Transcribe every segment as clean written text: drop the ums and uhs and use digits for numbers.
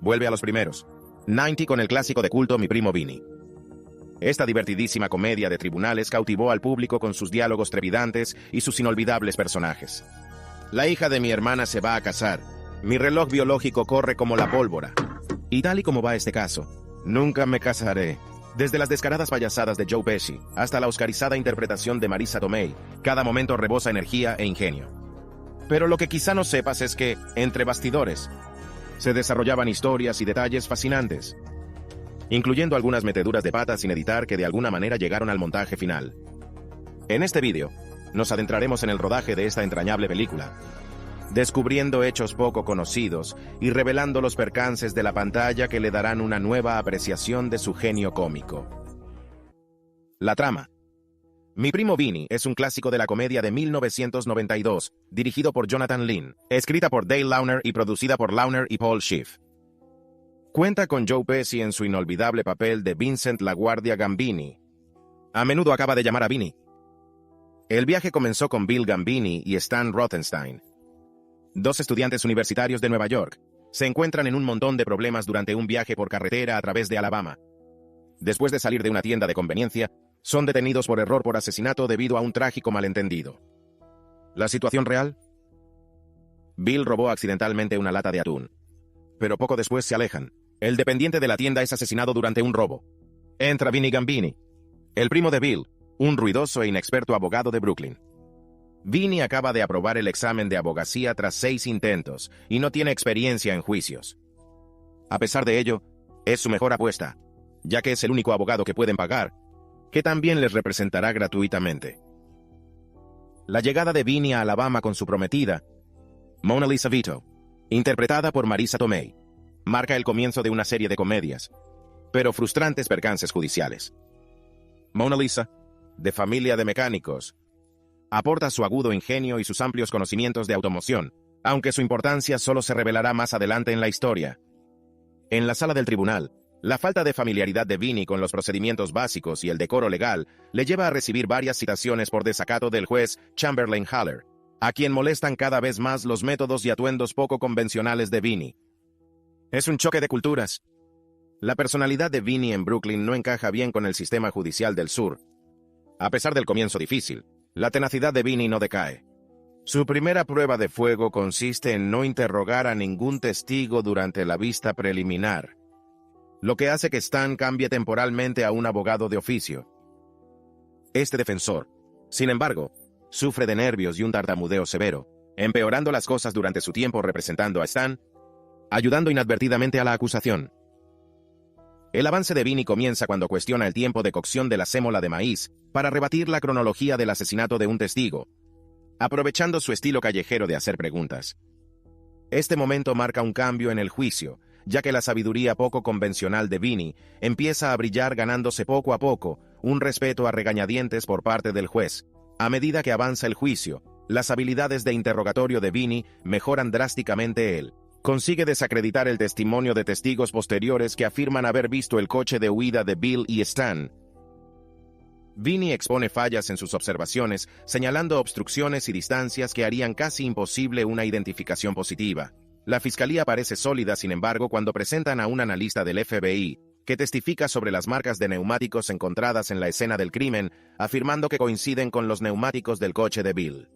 vuelve a los primeros. 90 con el clásico de culto Mi Primo Vinny. Esta divertidísima comedia de tribunales cautivó al público con sus diálogos trepidantes y sus inolvidables personajes. La hija de mi hermana se va a casar. Mi reloj biológico corre como la pólvora. Y tal y como va este caso, nunca me casaré. Desde las descaradas payasadas de Joe Pesci hasta la oscarizada interpretación de Marisa Tomei, cada momento rebosa energía e ingenio. Pero lo que quizá no sepas es que, entre bastidores, se desarrollaban historias y detalles fascinantes, incluyendo algunas meteduras de patas sin editar que de alguna manera llegaron al montaje final. En este vídeo, nos adentraremos en el rodaje de esta entrañable película, descubriendo hechos poco conocidos y revelando los percances de la pantalla que le darán una nueva apreciación de su genio cómico. La trama. Mi Primo Vinny es un clásico de la comedia de 1992, dirigido por Jonathan Lynn, escrita por Dale Launer y producida por Launer y Paul Schiff. Cuenta con Joe Pesci en su inolvidable papel de Vincent LaGuardia Gambini. A menudo acaba de llamar a Vinny. El viaje comenzó con Bill Gambini y Stan Rothenstein, dos estudiantes universitarios de Nueva York. Se encuentran en un montón de problemas durante un viaje por carretera a través de Alabama. Después de salir de una tienda de conveniencia, son detenidos por error por asesinato debido a un trágico malentendido. ¿La situación real? Bill robó accidentalmente una lata de atún, pero poco después se alejan. El dependiente de la tienda es asesinado durante un robo. Entra Vinny Gambini, el primo de Bill, un ruidoso e inexperto abogado de Brooklyn. Vinny acaba de aprobar el examen de abogacía tras 6 intentos y no tiene experiencia en juicios. A pesar de ello, es su mejor apuesta, ya que es el único abogado que pueden pagar, que también les representará gratuitamente. La llegada de Vinny a Alabama con su prometida, Mona Lisa Vito, interpretada por Marisa Tomei, marca el comienzo de una serie de comedias, pero frustrantes percances judiciales. Mona Lisa, de familia de mecánicos, aporta su agudo ingenio y sus amplios conocimientos de automoción, aunque su importancia solo se revelará más adelante en la historia. En la sala del tribunal, la falta de familiaridad de Vinny con los procedimientos básicos y el decoro legal le lleva a recibir varias citaciones por desacato del juez Chamberlain Haller, a quien molestan cada vez más los métodos y atuendos poco convencionales de Vinny. Es un choque de culturas. La personalidad de Vinny en Brooklyn no encaja bien con el sistema judicial del sur. A pesar del comienzo difícil, la tenacidad de Vinny no decae. Su primera prueba de fuego consiste en no interrogar a ningún testigo durante la vista preliminar, lo que hace que Stan cambie temporalmente a un abogado de oficio. Este defensor, sin embargo, sufre de nervios y un tartamudeo severo, empeorando las cosas durante su tiempo representando a Stan, ayudando inadvertidamente a la acusación. El avance de Vinny comienza cuando cuestiona el tiempo de cocción de la sémola de maíz para rebatir la cronología del asesinato de un testigo, aprovechando su estilo callejero de hacer preguntas. Este momento marca un cambio en el juicio, ya que la sabiduría poco convencional de Vinny empieza a brillar ganándose poco a poco un respeto a regañadientes por parte del juez. A medida que avanza el juicio, las habilidades de interrogatorio de Vinny mejoran drásticamente. Él consigue desacreditar el testimonio de testigos posteriores que afirman haber visto el coche de huida de Bill y Stan. Vinny expone fallas en sus observaciones, señalando obstrucciones y distancias que harían casi imposible una identificación positiva. La fiscalía parece sólida, sin embargo, cuando presentan a un analista del FBI, que testifica sobre las marcas de neumáticos encontradas en la escena del crimen, afirmando que coinciden con los neumáticos del coche de Bill.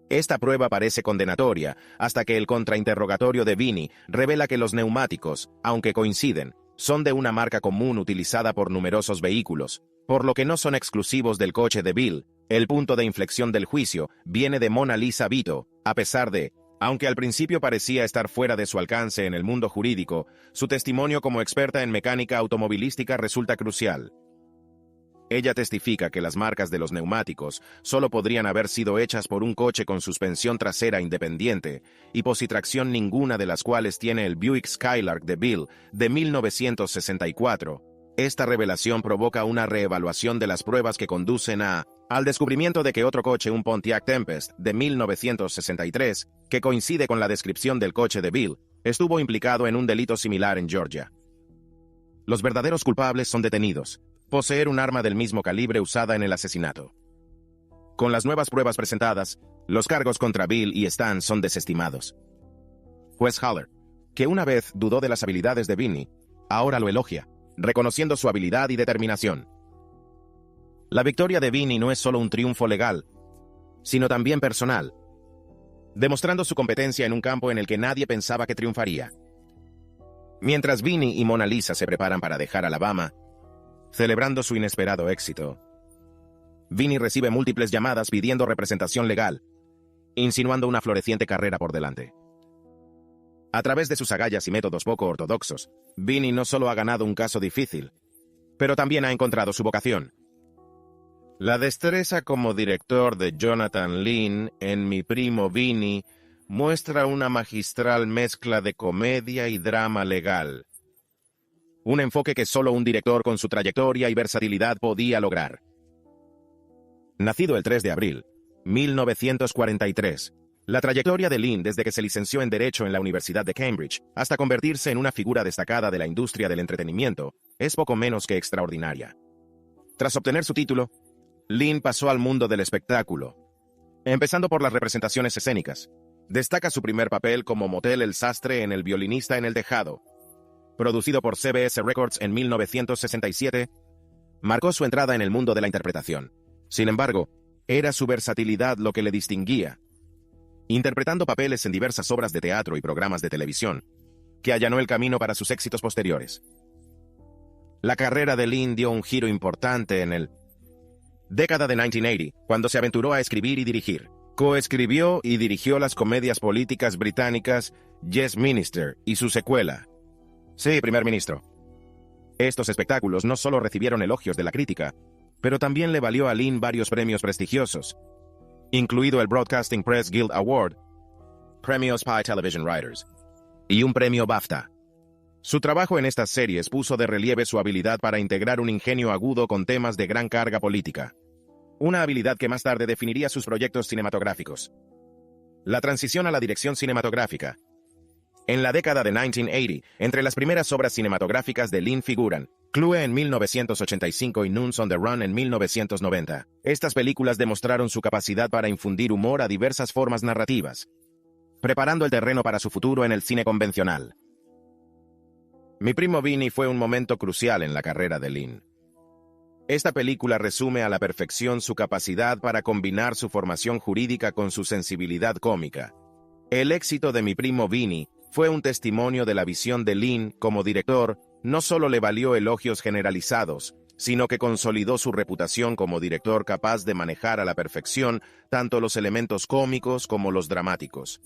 Esta prueba parece condenatoria, hasta que el contrainterrogatorio de Vinny revela que los neumáticos, aunque coinciden, son de una marca común utilizada por numerosos vehículos, por lo que no son exclusivos del coche de Bill. El punto de inflexión del juicio viene de Mona Lisa Vito, a pesar de, aunque al principio parecía estar fuera de su alcance en el mundo jurídico, su testimonio como experta en mecánica automovilística resulta crucial. Ella testifica que las marcas de los neumáticos solo podrían haber sido hechas por un coche con suspensión trasera independiente y positracción, ninguna de las cuales tiene el Buick Skylark de Bill de 1964. Esta revelación provoca una reevaluación de las pruebas que conducen al descubrimiento de que otro coche, un Pontiac Tempest de 1963, que coincide con la descripción del coche de Bill, estuvo implicado en un delito similar en Georgia. Los verdaderos culpables son detenidos. Poseer un arma del mismo calibre usada en el asesinato. Con las nuevas pruebas presentadas, los cargos contra Bill y Stan son desestimados. Juez Haller, que una vez dudó de las habilidades de Vinny, ahora lo elogia, reconociendo su habilidad y determinación. La victoria de Vinny no es solo un triunfo legal, sino también personal, demostrando su competencia en un campo en el que nadie pensaba que triunfaría. Mientras Vinny y Mona Lisa se preparan para dejar Alabama, celebrando su inesperado éxito, Vinny recibe múltiples llamadas pidiendo representación legal, insinuando una floreciente carrera por delante. A través de sus agallas y métodos poco ortodoxos, Vinny no solo ha ganado un caso difícil, pero también ha encontrado su vocación. La destreza como director de Jonathan Lynn en Mi primo Vinny muestra una magistral mezcla de comedia y drama legal. Un enfoque que solo un director con su trayectoria y versatilidad podía lograr. Nacido el 3 de abril, 1943, la trayectoria de Lynn desde que se licenció en Derecho en la Universidad de Cambridge hasta convertirse en una figura destacada de la industria del entretenimiento es poco menos que extraordinaria. Tras obtener su título, Lynn pasó al mundo del espectáculo, empezando por las representaciones escénicas. Destaca su primer papel como Motel el Sastre en El violinista en el tejado, producido por CBS Records en 1967, marcó su entrada en el mundo de la interpretación. Sin embargo, era su versatilidad lo que le distinguía, interpretando papeles en diversas obras de teatro y programas de televisión, que allanó el camino para sus éxitos posteriores. La carrera de Lynn dio un giro importante en el década de 1980, cuando se aventuró a escribir y dirigir. Coescribió y dirigió las comedias políticas británicas Yes Minister y su secuela, Sí, primer ministro. Estos espectáculos no solo recibieron elogios de la crítica, pero también le valió a Lynn varios premios prestigiosos, incluido el Broadcasting Press Guild Award, Premio Spy Television Writers y un premio BAFTA. Su trabajo en estas series puso de relieve su habilidad para integrar un ingenio agudo con temas de gran carga política, una habilidad que más tarde definiría sus proyectos cinematográficos. La transición a la dirección cinematográfica. En la década de 1980, entre las primeras obras cinematográficas de Lynn figuran Clue en 1985 y Nuns on the Run en 1990. Estas películas demostraron su capacidad para infundir humor a diversas formas narrativas, preparando el terreno para su futuro en el cine convencional. Mi primo Vinny fue un momento crucial en la carrera de Lynn. Esta película resume a la perfección su capacidad para combinar su formación jurídica con su sensibilidad cómica. El éxito de Mi primo Vinny fue un testimonio de la visión de Lynn como director. No solo le valió elogios generalizados, sino que consolidó su reputación como director capaz de manejar a la perfección tanto los elementos cómicos como los dramáticos.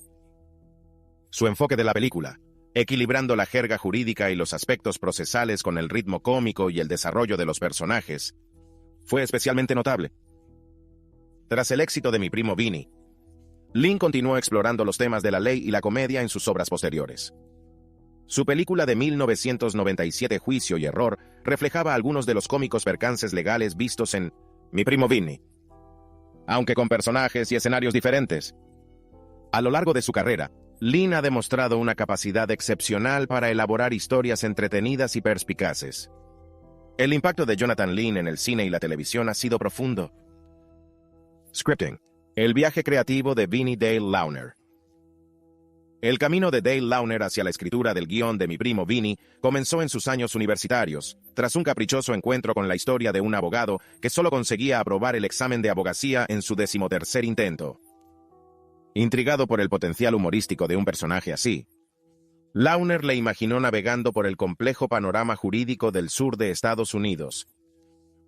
Su enfoque de la película, equilibrando la jerga jurídica y los aspectos procesales con el ritmo cómico y el desarrollo de los personajes, fue especialmente notable. Tras el éxito de Mi primo Vinny, Lynn continuó explorando los temas de la ley y la comedia en sus obras posteriores. Su película de 1997 Juicio y Error reflejaba algunos de los cómicos percances legales vistos en Mi primo Vinny, aunque con personajes y escenarios diferentes. A lo largo de su carrera, Lynn ha demostrado una capacidad excepcional para elaborar historias entretenidas y perspicaces. El impacto de Jonathan Lynn en el cine y la televisión ha sido profundo. Scripting. El viaje creativo de Vinny Dale Launer. El camino de Dale Launer hacia la escritura del guión de Mi primo Vinny comenzó en sus años universitarios, tras un caprichoso encuentro con la historia de un abogado que solo conseguía aprobar el examen de abogacía en su 13º intento. Intrigado por el potencial humorístico de un personaje así, Launer le imaginó navegando por el complejo panorama jurídico del sur de Estados Unidos,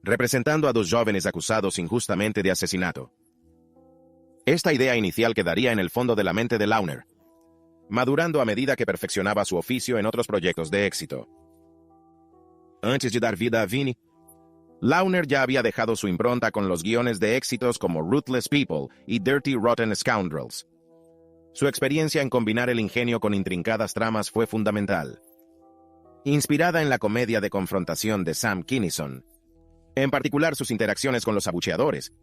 representando a dos jóvenes acusados injustamente de asesinato. Esta idea inicial quedaría en el fondo de la mente de Launer, madurando a medida que perfeccionaba su oficio en otros proyectos de éxito. Antes de dar vida a Vinny, Launer ya había dejado su impronta con los guiones de éxitos como Ruthless People y Dirty Rotten Scoundrels. Su experiencia en combinar el ingenio con intrincadas tramas fue fundamental. Inspirada en la comedia de confrontación de Sam Kinison, en particular sus interacciones con los abucheadores,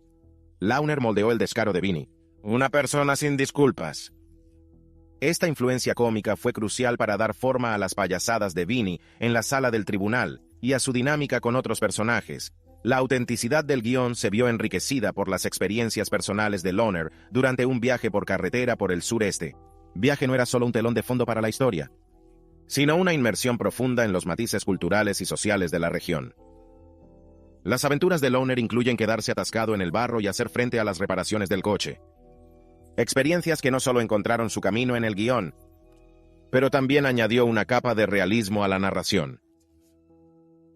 Launer moldeó el descaro de Vinny, una persona sin disculpas. Esta influencia cómica fue crucial para dar forma a las payasadas de Vinny en la sala del tribunal y a su dinámica con otros personajes. La autenticidad del guión se vio enriquecida por las experiencias personales de Launer durante un viaje por carretera por el sureste. Viaje no era solo un telón de fondo para la historia. sino una inmersión profunda en los matices culturales y sociales de la región. Las aventuras de Lawner incluyen quedarse atascado en el barro y hacer frente a las reparaciones del coche. Experiencias que no solo encontraron su camino en el guión, pero también añadió una capa de realismo a la narración.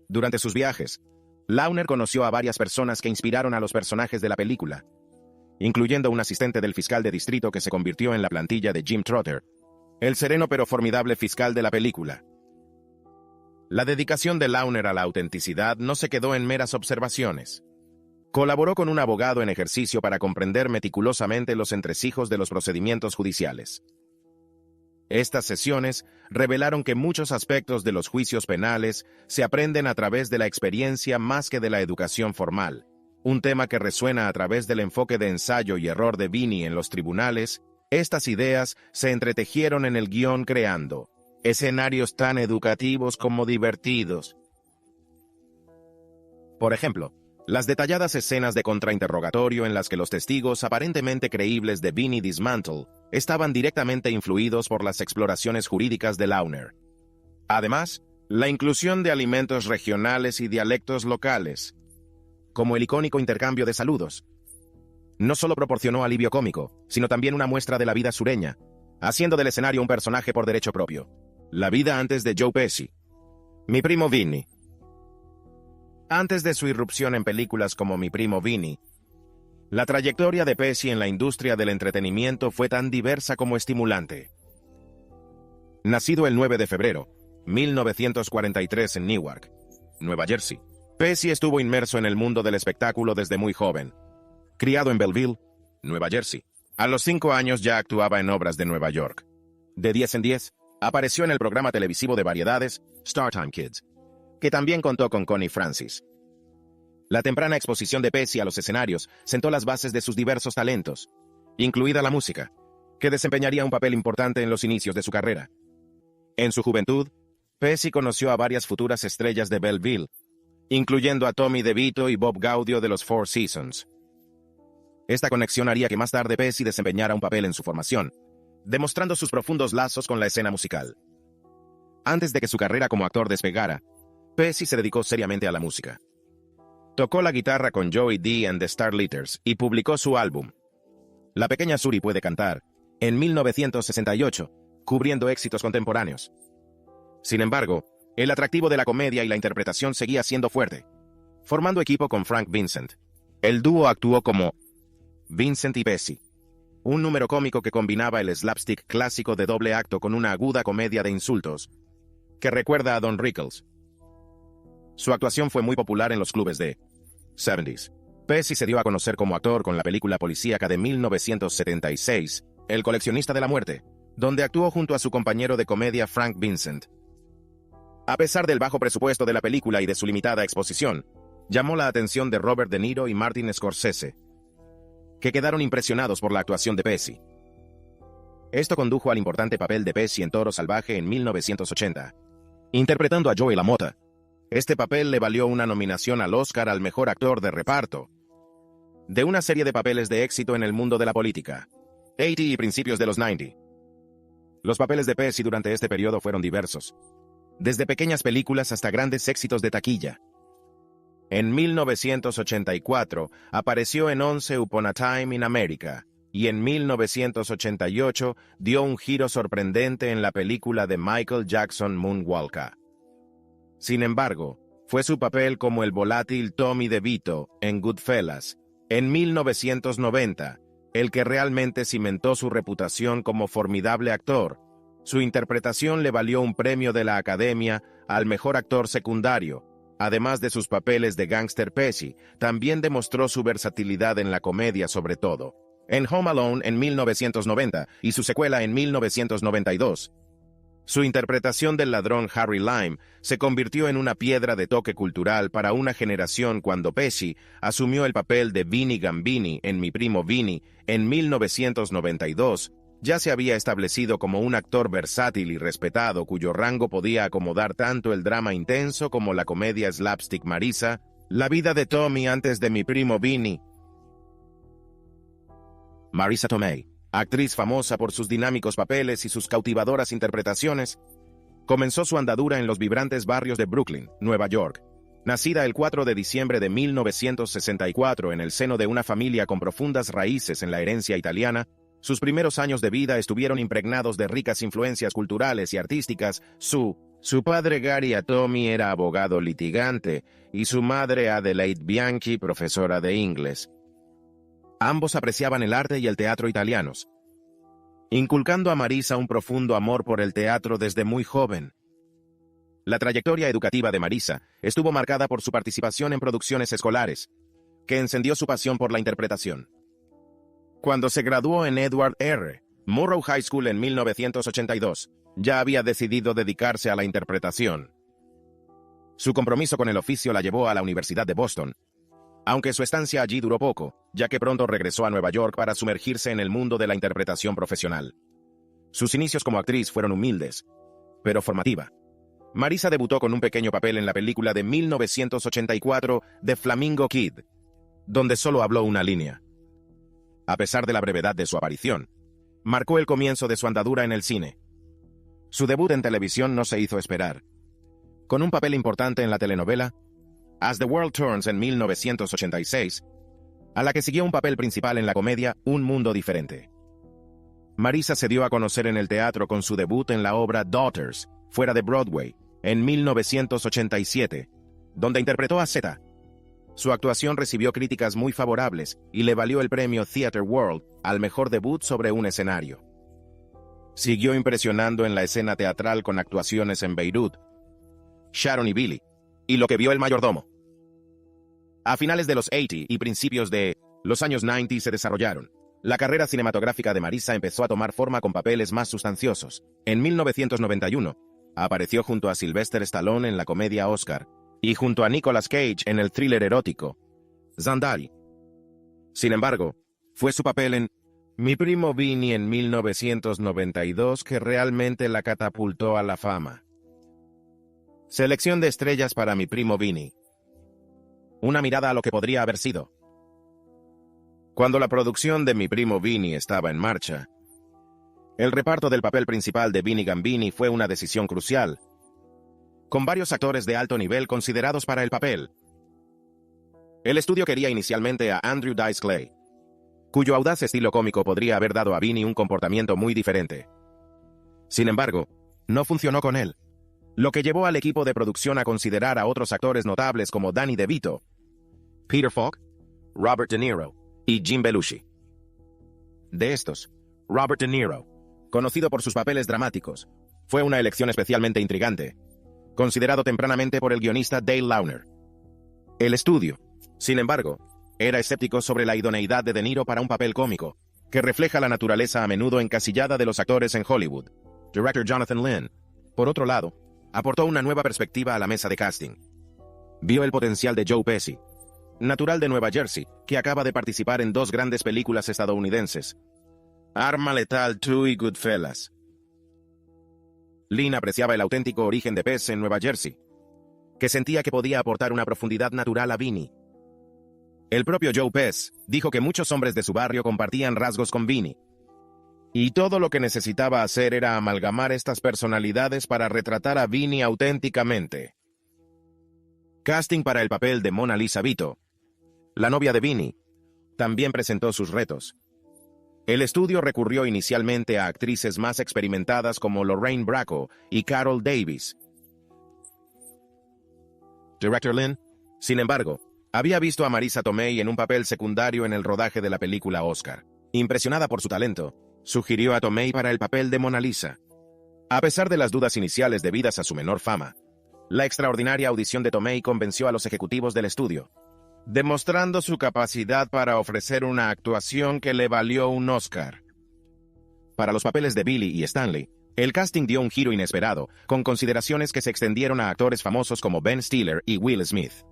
Durante sus viajes, Lawner conoció a varias personas que inspiraron a los personajes de la película, incluyendo un asistente del fiscal de distrito que se convirtió en la plantilla de Jim Trotter, el sereno pero formidable fiscal de la película. La dedicación de Lawner a la autenticidad no se quedó en meras observaciones. Colaboró con un abogado en ejercicio para comprender meticulosamente los entresijos de los procedimientos judiciales. Estas sesiones revelaron que muchos aspectos de los juicios penales se aprenden a través de la experiencia más que de la educación formal, un tema que resuena a través del enfoque de ensayo y error de Vinny en los tribunales. Estas ideas se entretejieron en el guión creando escenarios tan educativos como divertidos. Por ejemplo, las detalladas escenas de contrainterrogatorio en las que los testigos aparentemente creíbles de Vinny Dismantle estaban directamente influidos por las exploraciones jurídicas de Lawner. Además, la inclusión de alimentos regionales y dialectos locales, como el icónico intercambio de saludos, no solo proporcionó alivio cómico, sino también una muestra de la vida sureña, haciendo del escenario un personaje por derecho propio. La vida antes de Joe Pesci. Mi primo Vinny. Antes de su irrupción en películas como Mi primo Vinny, la trayectoria de Pesci en la industria del entretenimiento fue tan diversa como estimulante. Nacido el 9 de febrero, 1943 en Newark, Nueva Jersey, Pesci estuvo inmerso en el mundo del espectáculo desde muy joven. Criado en Belleville, Nueva Jersey, a los 5 años ya actuaba en obras de Nueva York. De 10 en 10, apareció en el programa televisivo de variedades Startime Kids, que también contó con Connie Francis. La temprana exposición de Pesci a los escenarios sentó las bases de sus diversos talentos, incluida la música, que desempeñaría un papel importante en los inicios de su carrera. En su juventud, Pesci conoció a varias futuras estrellas de Belleville, incluyendo a Tommy DeVito y Bob Gaudio de los Four Seasons. Esta conexión haría que más tarde Pesci desempeñara un papel en su formación, demostrando sus profundos lazos con la escena musical. Antes de que su carrera como actor despegara, Pesci se dedicó seriamente a la música. Tocó la guitarra con Joey D and the Starletters y publicó su álbum, La pequeña Suri puede cantar, en 1968, cubriendo éxitos contemporáneos. Sin embargo, el atractivo de la comedia y la interpretación seguía siendo fuerte. Formando equipo con Frank Vincent, el dúo actuó como Vincent y Pesci, un número cómico que combinaba el slapstick clásico de doble acto con una aguda comedia de insultos, que recuerda a Don Rickles. Su actuación fue muy popular en los clubes de 70s. Pesci se dio a conocer como actor con la película policíaca de 1976, El coleccionista de la muerte, donde actuó junto a su compañero de comedia Frank Vincent. A pesar del bajo presupuesto de la película y de su limitada exposición, llamó la atención de Robert De Niro y Martin Scorsese, que quedaron impresionados por la actuación de Pesci. Esto condujo al importante papel de Pesci en Toro Salvaje en 1980, interpretando a Joey LaMotta. Este papel le valió una nominación al Oscar al mejor actor de reparto, de una serie de papeles de éxito en el mundo de la política, 80 y principios de los 90. Los papeles de Pesci durante este periodo fueron diversos, desde pequeñas películas hasta grandes éxitos de taquilla. En 1984 apareció en Once Upon a Time in America, y en 1988 dio un giro sorprendente en la película de Michael Jackson Moonwalker. Sin embargo, fue su papel como el volátil Tommy DeVito en Goodfellas, en 1990, el que realmente cimentó su reputación como formidable actor. Su interpretación le valió un premio de la Academia al mejor actor secundario. Además de sus papeles de gángster, Pesci también demostró su versatilidad en la comedia, sobre todo en Home Alone en 1990 y su secuela en 1992. Su interpretación del ladrón Harry Lime se convirtió en una piedra de toque cultural para una generación cuando Pesci asumió el papel de Vinny Gambini en Mi primo Vinny en 1992. Ya se había establecido como un actor versátil y respetado cuyo rango podía acomodar tanto el drama intenso como la comedia slapstick. Marisa, la vida de Tommy antes de Mi primo Vinny. Marisa Tomei, actriz famosa por sus dinámicos papeles y sus cautivadoras interpretaciones, comenzó su andadura en los vibrantes barrios de Brooklyn, Nueva York. Nacida el 4 de diciembre de 1964 en el seno de una familia con profundas raíces en la herencia italiana, sus primeros años de vida estuvieron impregnados de ricas influencias culturales y artísticas. Su padre Gary Atomi era abogado litigante y su madre Adelaide Bianchi, profesora de inglés. Ambos apreciaban el arte y el teatro italianos, inculcando a Marisa un profundo amor por el teatro desde muy joven. La trayectoria educativa de Marisa estuvo marcada por su participación en producciones escolares, que encendió su pasión por la interpretación. Cuando se graduó en Edward R. Murrow High School en 1982, ya había decidido dedicarse a la interpretación. Su compromiso con el oficio la llevó a la Universidad de Boston, aunque su estancia allí duró poco, ya que pronto regresó a Nueva York para sumergirse en el mundo de la interpretación profesional. Sus inicios como actriz fueron humildes, pero formativa. Marisa debutó con un pequeño papel en la película de 1984 The Flamingo Kid, donde solo habló una línea. A pesar de la brevedad de su aparición, marcó el comienzo de su andadura en el cine. Su debut en televisión no se hizo esperar. Con un papel importante en la telenovela As the World Turns en 1986, a la que siguió un papel principal en la comedia Un Mundo Diferente. Marisa se dio a conocer en el teatro con su debut en la obra Daughters, fuera de Broadway, en 1987, donde interpretó a Zeta. Su actuación recibió críticas muy favorables y le valió el premio Theatre World al mejor debut sobre un escenario. Siguió impresionando en la escena teatral con actuaciones en Beirut, Sharon y Billy, y Lo que vio el mayordomo. A finales de los 80 y principios de los años 90 se desarrollaron. La carrera cinematográfica de Marisa empezó a tomar forma con papeles más sustanciosos. En 1991, apareció junto a Sylvester Stallone en la comedia Oscar, y junto a Nicolas Cage en el thriller erótico Zandari. Sin embargo, fue su papel en Mi primo Vinny en 1992 que realmente la catapultó a la fama. Selección de estrellas para Mi primo Vinny. Una mirada a lo que podría haber sido. Cuando la producción de Mi primo Vinny estaba en marcha, el reparto del papel principal de Vinny Gambini fue una decisión crucial, con varios actores de alto nivel considerados para el papel. El estudio quería inicialmente a Andrew Dice Clay, cuyo audaz estilo cómico podría haber dado a Vinny un comportamiento muy diferente. Sin embargo, no funcionó con él, lo que llevó al equipo de producción a considerar a otros actores notables como Danny DeVito, Peter Falk, Robert De Niro y Jim Belushi. De estos, Robert De Niro, conocido por sus papeles dramáticos, fue una elección especialmente intrigante, considerado tempranamente por el guionista Dale Launer. El estudio, sin embargo, era escéptico sobre la idoneidad de De Niro para un papel cómico, que refleja la naturaleza a menudo encasillada de los actores en Hollywood. Director Jonathan Lynn, por otro lado, aportó una nueva perspectiva a la mesa de casting. Vio el potencial de Joe Pesci, natural de Nueva Jersey, que acaba de participar en dos grandes películas estadounidenses, Arma Letal 2 y Goodfellas. Lynn apreciaba el auténtico origen de Pesci en Nueva Jersey, que sentía que podía aportar una profundidad natural a Vinny. El propio Joe Pesci dijo que muchos hombres de su barrio compartían rasgos con Vinny, y todo lo que necesitaba hacer era amalgamar estas personalidades para retratar a Vinny auténticamente. Casting para el papel de Mona Lisa Vito, la novia de Vinny, también presentó sus retos. El estudio recurrió inicialmente a actrices más experimentadas como Lorraine Bracco y Carol Davis. Director Lynn, sin embargo, había visto a Marisa Tomei en un papel secundario en el rodaje de la película Oscar. Impresionada por su talento, sugirió a Tomei para el papel de Mona Lisa. A pesar de las dudas iniciales debidas a su menor fama, la extraordinaria audición de Tomei convenció a los ejecutivos del estudio, demostrando su capacidad para ofrecer una actuación que le valió un Oscar. Para los papeles de Billy y Stanley, el casting dio un giro inesperado, con consideraciones que se extendieron a actores famosos como Ben Stiller y Will Smith.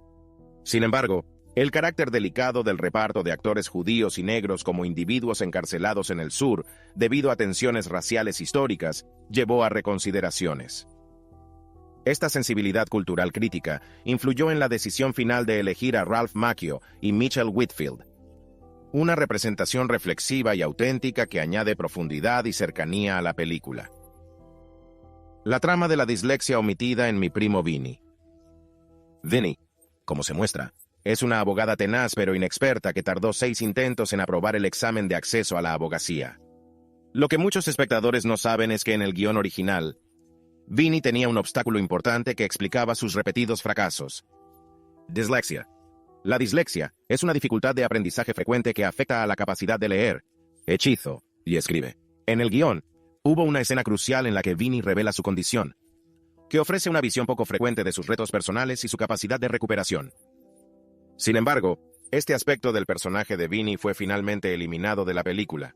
Sin embargo, el carácter delicado del reparto de actores judíos y negros como individuos encarcelados en el sur, debido a tensiones raciales históricas, llevó a reconsideraciones. Esta sensibilidad cultural crítica influyó en la decisión final de elegir a Ralph Macchio y Mitchell Whitfield. Una representación reflexiva y auténtica que añade profundidad y cercanía a la película. La trama de la dislexia omitida en Mi primo Vinny. Vinny, como se muestra, es una abogada tenaz pero inexperta que tardó 6 intentos en aprobar el examen de acceso a la abogacía. Lo que muchos espectadores no saben es que en el guión original, Vinny tenía un obstáculo importante que explicaba sus repetidos fracasos. Dislexia. La dislexia es una dificultad de aprendizaje frecuente que afecta a la capacidad de leer, hechizo y escribe. En el guión, hubo una escena crucial en la que Vinny revela su condición, que ofrece una visión poco frecuente de sus retos personales y su capacidad de recuperación. Sin embargo, este aspecto del personaje de Vinny fue finalmente eliminado de la película.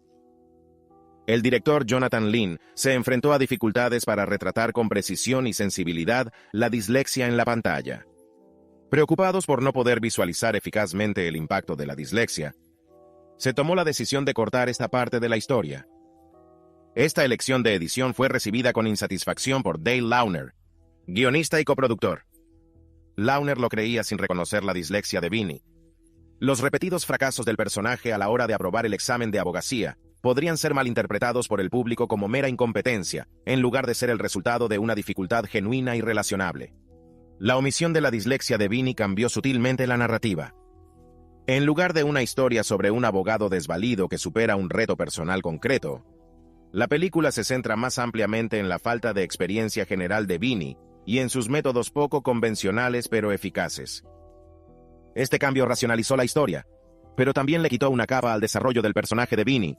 El director Jonathan Lynn se enfrentó a dificultades para retratar con precisión y sensibilidad la dislexia en la pantalla. Preocupados por no poder visualizar eficazmente el impacto de la dislexia, se tomó la decisión de cortar esta parte de la historia. Esta elección de edición fue recibida con insatisfacción por Dale Launer, guionista y coproductor. Launer lo creía sin reconocer la dislexia de Vinny. Los repetidos fracasos del personaje a la hora de aprobar el examen de abogacía podrían ser malinterpretados por el público como mera incompetencia, en lugar de ser el resultado de una dificultad genuina y relacionable. La omisión de la dislexia de Vinny cambió sutilmente la narrativa. En lugar de una historia sobre un abogado desvalido que supera un reto personal concreto, la película se centra más ampliamente en la falta de experiencia general de Vinny y en sus métodos poco convencionales pero eficaces. Este cambio racionalizó la historia, pero también le quitó una capa al desarrollo del personaje de Vinny,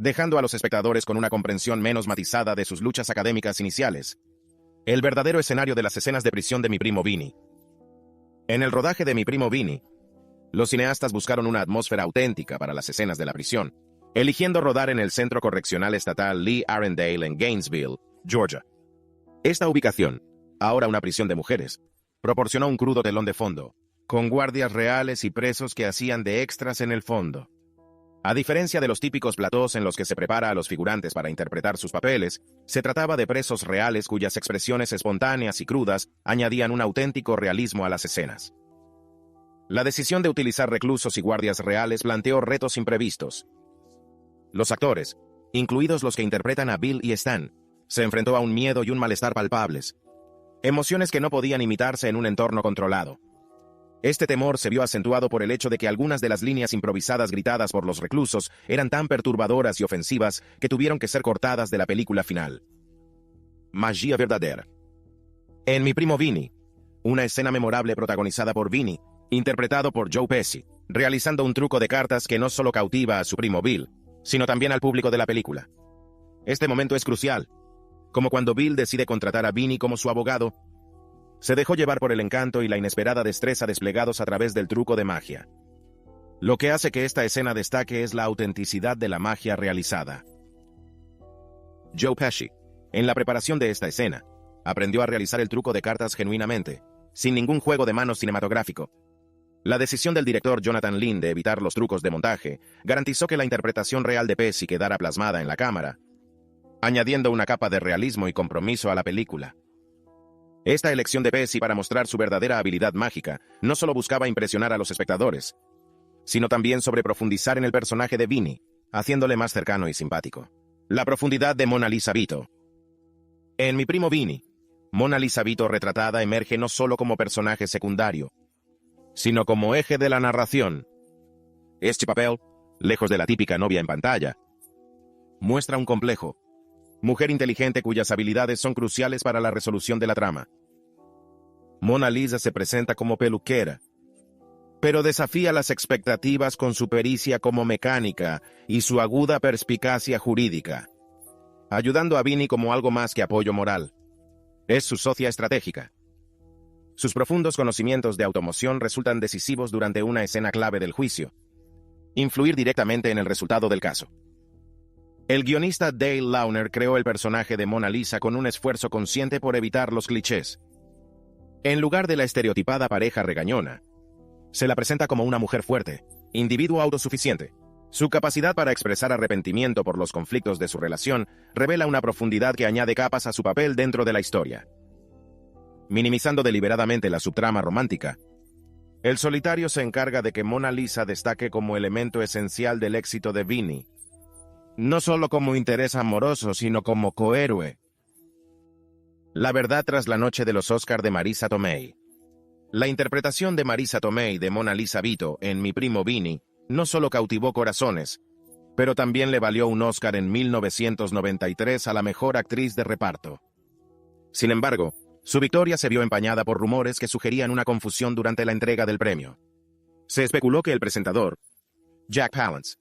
dejando a los espectadores con una comprensión menos matizada de sus luchas académicas iniciales. El verdadero escenario de las escenas de prisión de Mi primo Vinny. En el rodaje de Mi primo Vinny, los cineastas buscaron una atmósfera auténtica para las escenas de la prisión, eligiendo rodar en el Centro Correccional Estatal Lee Arendale en Gainesville, Georgia. Esta ubicación, ahora una prisión de mujeres, proporcionó un crudo telón de fondo, con guardias reales y presos que hacían de extras en el fondo. A diferencia de los típicos platós en los que se prepara a los figurantes para interpretar sus papeles, se trataba de presos reales cuyas expresiones espontáneas y crudas añadían un auténtico realismo a las escenas. La decisión de utilizar reclusos y guardias reales planteó retos imprevistos. Los actores, incluidos los que interpretan a Bill y Stan, se enfrentó a un miedo y un malestar palpables, emociones que no podían imitarse en un entorno controlado. Este temor se vio acentuado por el hecho de que algunas de las líneas improvisadas gritadas por los reclusos eran tan perturbadoras y ofensivas que tuvieron que ser cortadas de la película final. Magia verdadera. En Mi primo Vinny, una escena memorable protagonizada por Vinny, interpretado por Joe Pesci, realizando un truco de cartas que no solo cautiva a su primo Bill, sino también al público de la película. Este momento es crucial, como cuando Bill decide contratar a Vinny como su abogado. Se dejó llevar por el encanto y la inesperada destreza desplegados a través del truco de magia. Lo que hace que esta escena destaque es la autenticidad de la magia realizada. Joe Pesci, en la preparación de esta escena, aprendió a realizar el truco de cartas genuinamente, sin ningún juego de manos cinematográfico. La decisión del director Jonathan Lynn de evitar los trucos de montaje garantizó que la interpretación real de Pesci quedara plasmada en la cámara, añadiendo una capa de realismo y compromiso a la película. Esta elección de Pesci para mostrar su verdadera habilidad mágica no solo buscaba impresionar a los espectadores, sino también sobreprofundizar en el personaje de Vinny, haciéndole más cercano y simpático. La profundidad de Mona Lisa Vito. En Mi primo Vinny, Mona Lisa Vito retratada emerge no solo como personaje secundario, sino como eje de la narración. Este papel, lejos de la típica novia en pantalla, muestra un complejo, mujer inteligente cuyas habilidades son cruciales para la resolución de la trama. Mona Lisa se presenta como peluquera, pero desafía las expectativas con su pericia como mecánica y su aguda perspicacia jurídica, ayudando a Vinny como algo más que apoyo moral. Es su socia estratégica. Sus profundos conocimientos de automoción resultan decisivos durante una escena clave del juicio, influir directamente en el resultado del caso. El guionista Dale Launer creó el personaje de Mona Lisa con un esfuerzo consciente por evitar los clichés. En lugar de la estereotipada pareja regañona, se la presenta como una mujer fuerte, individuo autosuficiente. Su capacidad para expresar arrepentimiento por los conflictos de su relación revela una profundidad que añade capas a su papel dentro de la historia. Minimizando deliberadamente la subtrama romántica, el solitario se encarga de que Mona Lisa destaque como elemento esencial del éxito de Vinny, no solo como interés amoroso, sino como cohéroe. La verdad tras la noche de los Oscar de Marisa Tomei. La interpretación de Marisa Tomei de Mona Lisa Vito en Mi primo Vini no solo cautivó corazones, pero también le valió un Oscar en 1993 a la mejor actriz de reparto. Sin embargo, su victoria se vio empañada por rumores que sugerían una confusión durante la entrega del premio. Se especuló que el presentador, Jack Palance,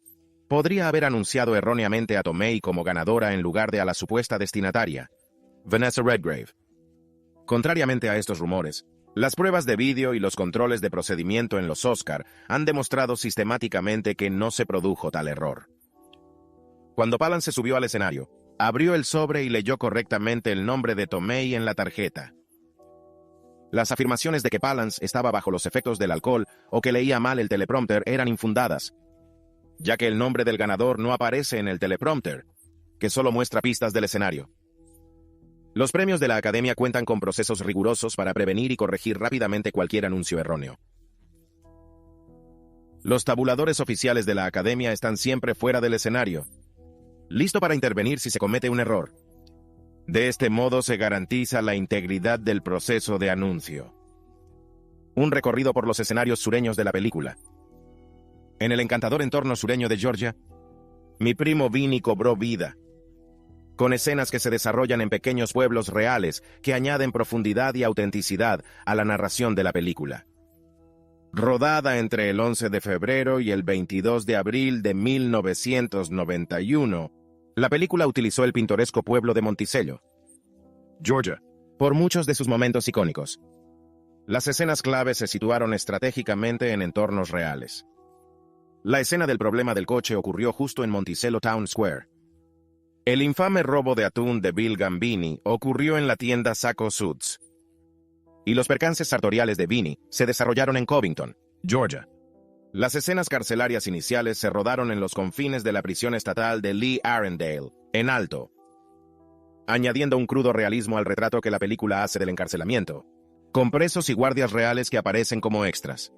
podría haber anunciado erróneamente a Tomei como ganadora en lugar de a la supuesta destinataria, Vanessa Redgrave. Contrariamente a estos rumores, las pruebas de vídeo y los controles de procedimiento en los Oscar han demostrado sistemáticamente que no se produjo tal error. Cuando Palance se subió al escenario, abrió el sobre y leyó correctamente el nombre de Tomei en la tarjeta. Las afirmaciones de que Palance estaba bajo los efectos del alcohol o que leía mal el teleprompter eran infundadas, ya que el nombre del ganador no aparece en el teleprompter, que solo muestra pistas del escenario. Los premios de la Academia cuentan con procesos rigurosos para prevenir y corregir rápidamente cualquier anuncio erróneo. Los tabuladores oficiales de la Academia están siempre fuera del escenario, listo para intervenir si se comete un error. De este modo se garantiza la integridad del proceso de anuncio. Un recorrido por los escenarios sureños de la película. En el encantador entorno sureño de Georgia, Mi primo Vini cobró vida, con escenas que se desarrollan en pequeños pueblos reales que añaden profundidad y autenticidad a la narración de la película. Rodada entre el 11 de febrero y el 22 de abril de 1991, la película utilizó el pintoresco pueblo de Monticello, Georgia, por muchos de sus momentos icónicos. Las escenas clave se situaron estratégicamente en entornos reales. La escena del problema del coche ocurrió justo en Monticello Town Square. El infame robo de atún de Bill Gambini ocurrió en la tienda Saco Suits. Y los percances sartoriales de Vini se desarrollaron en Covington, Georgia. Las escenas carcelarias iniciales se rodaron en los confines de la prisión estatal de Lee Arendale, en Alto, añadiendo un crudo realismo al retrato que la película hace del encarcelamiento, con presos y guardias reales que aparecen como extras.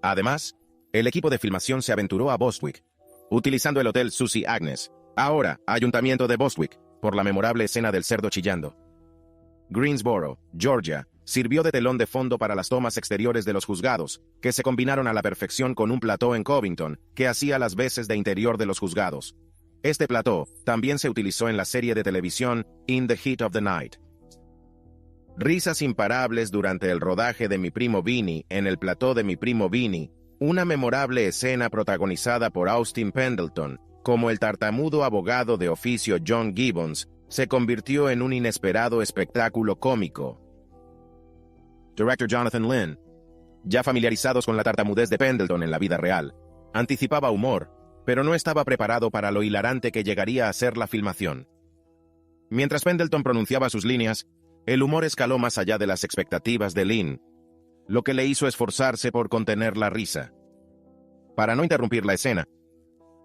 Además, el equipo de filmación se aventuró a Bostwick, utilizando el Hotel Susie Agnes, ahora Ayuntamiento de Bostwick, por la memorable escena del cerdo chillando. Greensboro, Georgia, sirvió de telón de fondo para las tomas exteriores de los juzgados, que se combinaron a la perfección con un plató en Covington, que hacía las veces de interior de los juzgados. Este plató también se utilizó en la serie de televisión In the Heat of the Night. Risas imparables durante el rodaje de Mi primo Vini en el plató de Mi primo Vini, una memorable escena protagonizada por Austin Pendleton, como el tartamudo abogado de oficio John Gibbons, se convirtió en un inesperado espectáculo cómico. Director Jonathan Lynn, ya familiarizados con la tartamudez de Pendleton en la vida real, anticipaba humor, pero no estaba preparado para lo hilarante que llegaría a ser la filmación. Mientras Pendleton pronunciaba sus líneas, el humor escaló más allá de las expectativas de Lynn, lo que le hizo esforzarse por contener la risa. Para no interrumpir la escena,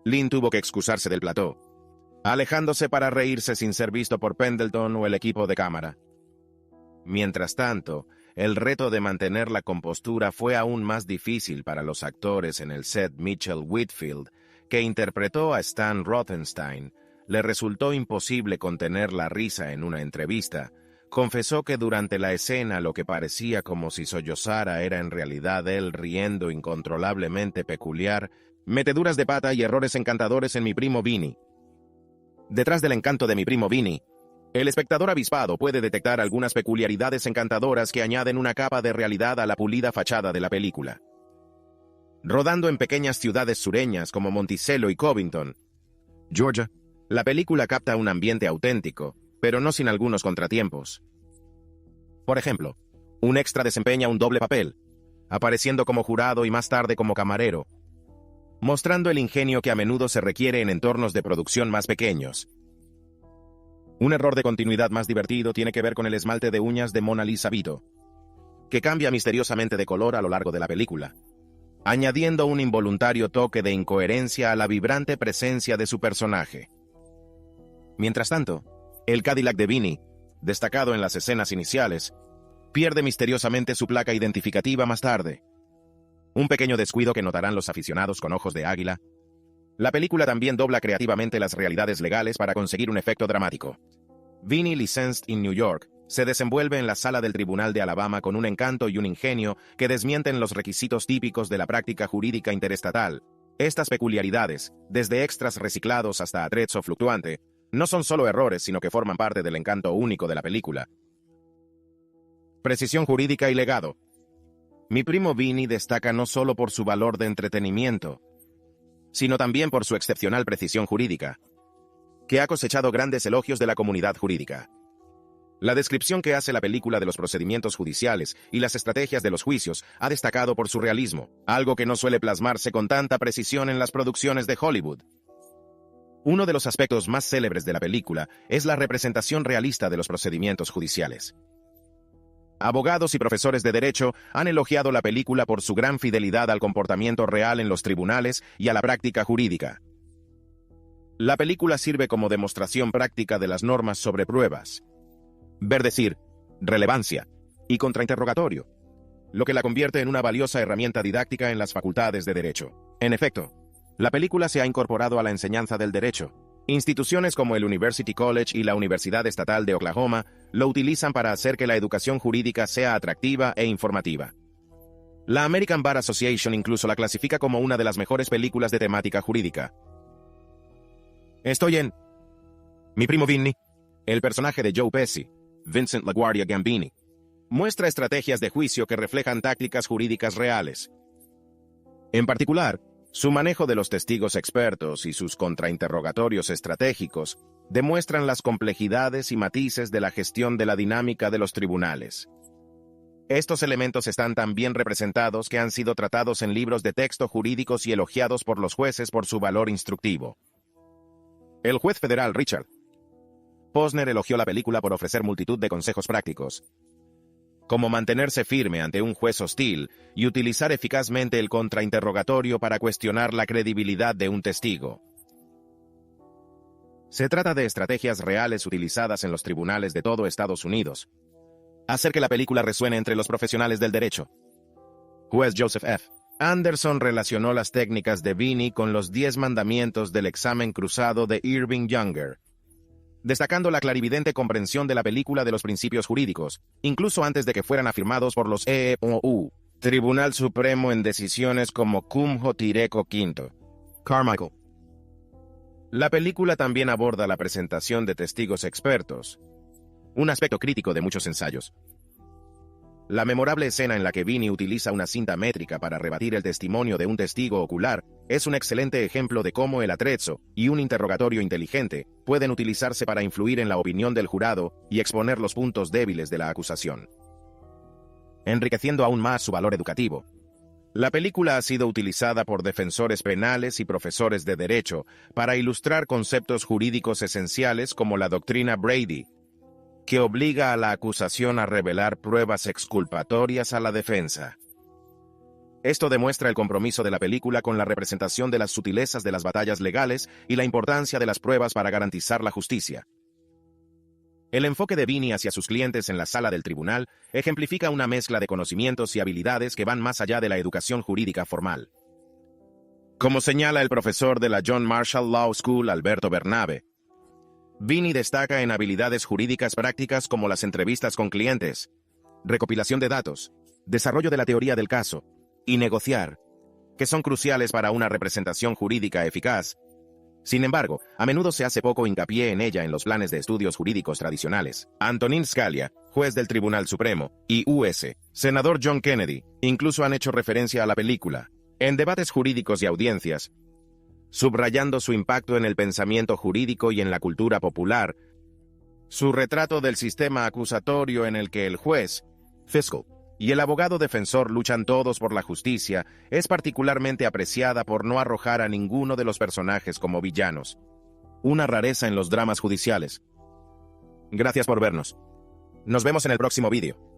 Lynn tuvo que excusarse del plató, alejándose para reírse sin ser visto por Pendleton o el equipo de cámara. Mientras tanto, el reto de mantener la compostura fue aún más difícil para los actores en el set. Mitchell Whitfield, que interpretó a Stan Rothenstein, le resultó imposible contener la risa en una entrevista. Confesó que durante la escena lo que parecía como si sollozara era en realidad él riendo incontrolablemente peculiar, meteduras de pata y errores encantadores en Mi primo Vini. Detrás del encanto de Mi primo Vini, el espectador avispado puede detectar algunas peculiaridades encantadoras que añaden una capa de realidad a la pulida fachada de la película. Rodando en pequeñas ciudades sureñas como Monticello y Covington, Georgia, la película capta un ambiente auténtico, pero no sin algunos contratiempos. Por ejemplo, un extra desempeña un doble papel, apareciendo como jurado y más tarde como camarero, mostrando el ingenio que a menudo se requiere en entornos de producción más pequeños. Un error de continuidad más divertido tiene que ver con el esmalte de uñas de Mona Lisa Vito, que cambia misteriosamente de color a lo largo de la película, añadiendo un involuntario toque de incoherencia a la vibrante presencia de su personaje. Mientras tanto, el Cadillac de Vini, destacado en las escenas iniciales, pierde misteriosamente su placa identificativa más tarde. Un pequeño descuido que notarán los aficionados con ojos de águila. La película también dobla creativamente las realidades legales para conseguir un efecto dramático. Vinnie Licensed in New York se desenvuelve en la sala del Tribunal de Alabama con un encanto y un ingenio que desmienten los requisitos típicos de la práctica jurídica interestatal. Estas peculiaridades, desde extras reciclados hasta atrezzo fluctuante, no son solo errores, sino que forman parte del encanto único de la película. Precisión jurídica y legado. Mi primo Vinnie destaca no solo por su valor de entretenimiento, sino también por su excepcional precisión jurídica, que ha cosechado grandes elogios de la comunidad jurídica. La descripción que hace la película de los procedimientos judiciales y las estrategias de los juicios ha destacado por su realismo, algo que no suele plasmarse con tanta precisión en las producciones de Hollywood. Uno de los aspectos más célebres de la película es la representación realista de los procedimientos judiciales. Abogados y profesores de derecho han elogiado la película por su gran fidelidad al comportamiento real en los tribunales y a la práctica jurídica. La película sirve como demostración práctica de las normas sobre pruebas, decir, relevancia y contrainterrogatorio, lo que la convierte en una valiosa herramienta didáctica en las facultades de derecho. En efecto, la película se ha incorporado a la enseñanza del derecho. Instituciones como el University College y la Universidad Estatal de Oklahoma lo utilizan para hacer que la educación jurídica sea atractiva e informativa. La American Bar Association incluso la clasifica como una de las mejores películas de temática jurídica. Estoy en Mi primo Vinnie. El personaje de Joe Pesci, Vincent LaGuardia Gambini, muestra estrategias de juicio que reflejan tácticas jurídicas reales. En particular, su manejo de los testigos expertos y sus contrainterrogatorios estratégicos demuestran las complejidades y matices de la gestión de la dinámica de los tribunales. Estos elementos están tan bien representados que han sido tratados en libros de texto jurídicos y elogiados por los jueces por su valor instructivo. El juez federal Richard Posner elogió la película por ofrecer multitud de consejos prácticos, como mantenerse firme ante un juez hostil y utilizar eficazmente el contrainterrogatorio para cuestionar la credibilidad de un testigo. Se trata de estrategias reales utilizadas en los tribunales de todo Estados Unidos. Hacer que la película resuene entre los profesionales del derecho. Juez Joseph F. Anderson relacionó las técnicas de Vinnie con los 10 mandamientos del examen cruzado de Irving Younger, destacando la clarividente comprensión de la película de los principios jurídicos, incluso antes de que fueran afirmados por los EEOU, Tribunal Supremo en decisiones como Cumjo Tireco V. Carmichael. La película también aborda la presentación de testigos expertos, un aspecto crítico de muchos ensayos. La memorable escena en la que Vinnie utiliza una cinta métrica para rebatir el testimonio de un testigo ocular es un excelente ejemplo de cómo el atrezzo y un interrogatorio inteligente pueden utilizarse para influir en la opinión del jurado y exponer los puntos débiles de la acusación, enriqueciendo aún más su valor educativo. La película ha sido utilizada por defensores penales y profesores de derecho para ilustrar conceptos jurídicos esenciales como la doctrina Brady, que obliga a la acusación a revelar pruebas exculpatorias a la defensa. Esto demuestra el compromiso de la película con la representación de las sutilezas de las batallas legales y la importancia de las pruebas para garantizar la justicia. El enfoque de Vinnie hacia sus clientes en la sala del tribunal ejemplifica una mezcla de conocimientos y habilidades que van más allá de la educación jurídica formal. Como señala el profesor de la John Marshall Law School, Alberto Bernabe, Vinnie destaca en habilidades jurídicas prácticas como las entrevistas con clientes, recopilación de datos, desarrollo de la teoría del caso y negociar, que son cruciales para una representación jurídica eficaz. Sin embargo, a menudo se hace poco hincapié en ella en los planes de estudios jurídicos tradicionales. Antonin Scalia, juez del Tribunal Supremo, y U.S. senador John Kennedy, incluso han hecho referencia a la película en debates jurídicos y audiencias, subrayando su impacto en el pensamiento jurídico y en la cultura popular. Su retrato del sistema acusatorio en el que el juez, fiscal, y el abogado defensor luchan todos por la justicia es particularmente apreciada por no arrojar a ninguno de los personajes como villanos. Una rareza en los dramas judiciales. Gracias por vernos. Nos vemos en el próximo vídeo.